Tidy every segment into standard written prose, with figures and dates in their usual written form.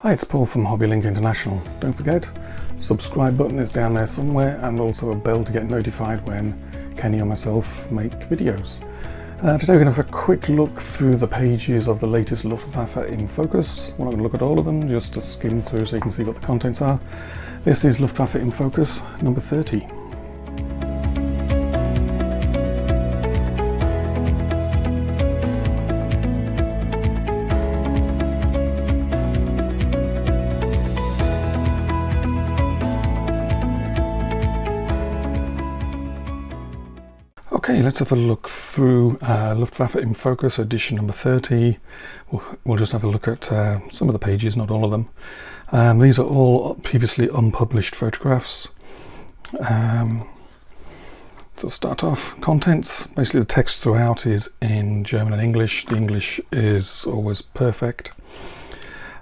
Hi, it's Paul from HobbyLink International. Don't forget, subscribe button is down there somewhere, and also a bell to get notified when Kenny or myself make videos. Today we're going to have a quick look through the pages of the latest Luftwaffe Im Focus. We're not going to look at all of them, just to skim through so you can see what the contents are. This is Luftwaffe Im Focus number 30. Okay, let's have a look through Luftwaffe Im Focus edition number 30. We'll just have a look at some of the pages, not all of them. These are all previously unpublished photographs. So start off, contents. Basically the text throughout is in German and English. The English is always perfect.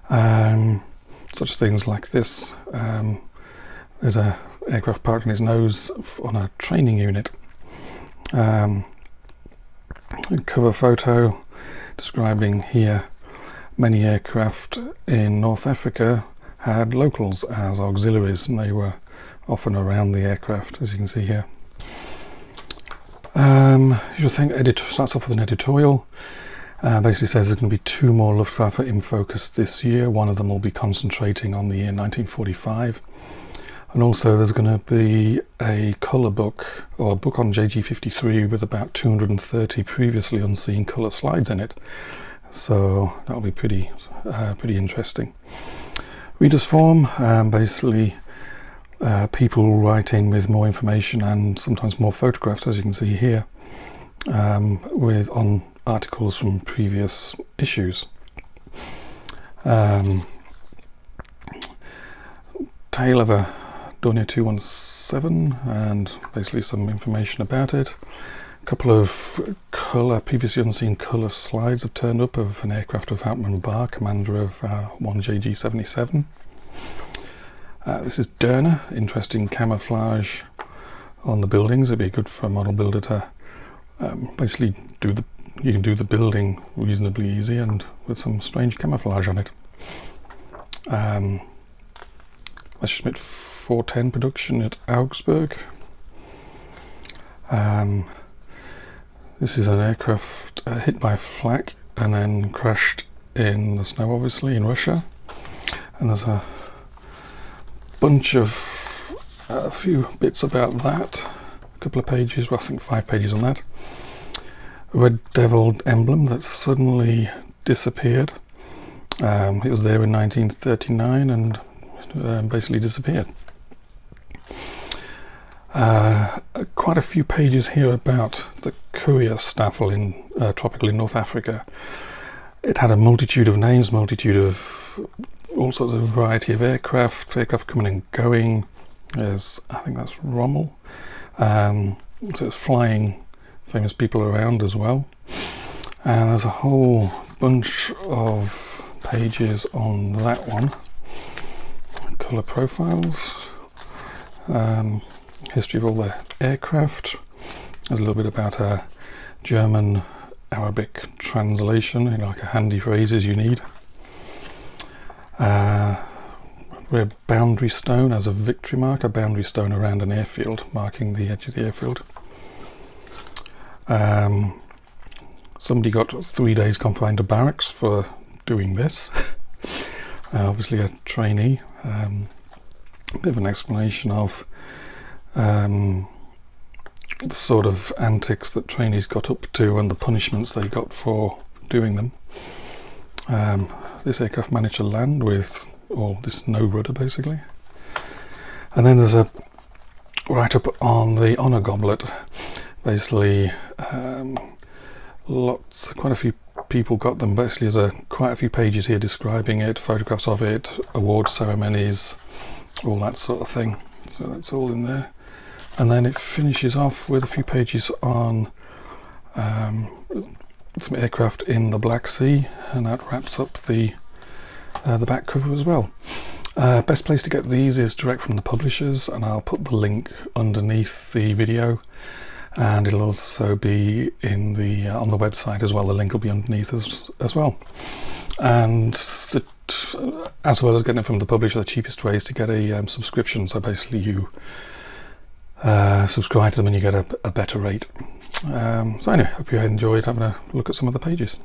Such things like this. There's an aircraft parked on his nose on a training unit. Cover photo describing here many aircraft in North Africa had locals as auxiliaries, and they were often around the aircraft, as you can see here. Usual thing, starts off with an editorial. Basically says there's going to be 2 more Luftwaffe Im Focus this year. One of them will be concentrating on the year 1945. And also there's going to be a colour book, or a book on JG53 with about 230 previously unseen colour slides in it. So that'll be pretty interesting. Readers form, basically people write in with more information and sometimes more photographs, as you can see here, on articles from previous issues. Tale of a Dornier 217 and basically some information about it. A couple of previously unseen colour slides have turned up of an aircraft of Hauptmann Bar, commander of 1JG77. This is Derner, interesting camouflage on the buildings. It'd be good for a model builder to basically you can do the building reasonably easy and with some strange camouflage on it. Messerschmitt 410 production at Augsburg. This is an aircraft hit by flak and then crashed in the snow, obviously, in Russia. And there's a bunch of a few bits about that. A couple of pages, well, I think 5 pages on that. A red devil emblem that suddenly disappeared. It was there in 1939 and basically disappeared. Quite a few pages here about the Kurierstaffel in tropical in North Africa. It had a multitude of names, multitude of all sorts of variety of aircraft coming and going. There's, I think that's Rommel. So it's flying famous people around as well. And there's a whole bunch of pages on that one. Colour profiles. History of all the aircraft. There's a little bit about a German Arabic translation, like a handy phrases you need. Red boundary stone as a victory mark, a boundary stone around an airfield, marking the edge of the airfield. Somebody got 3 days confined to barracks for doing this. Obviously a trainee. A bit of an explanation of the sort of antics that trainees got up to and the punishments they got for doing them. This aircraft managed to land with this no rudder, basically. And then there's a write-up on the honour goblet. Basically, quite a few people got them. Basically, there's quite a few pages here describing it, photographs of it, award ceremonies, all that sort of thing. So that's all in there. And then it finishes off with a few pages on some aircraft in the Black Sea, and that wraps up the back cover as well. Best place to get these is direct from the publishers, and I'll put the link underneath the video, and it'll also be in on the website as well. The link will be underneath as well. And the as well as getting it from the publisher, the cheapest way is to get a subscription. So basically you subscribe to them and you get a better rate. So anyway, hope you enjoyed having a look at some of the pages.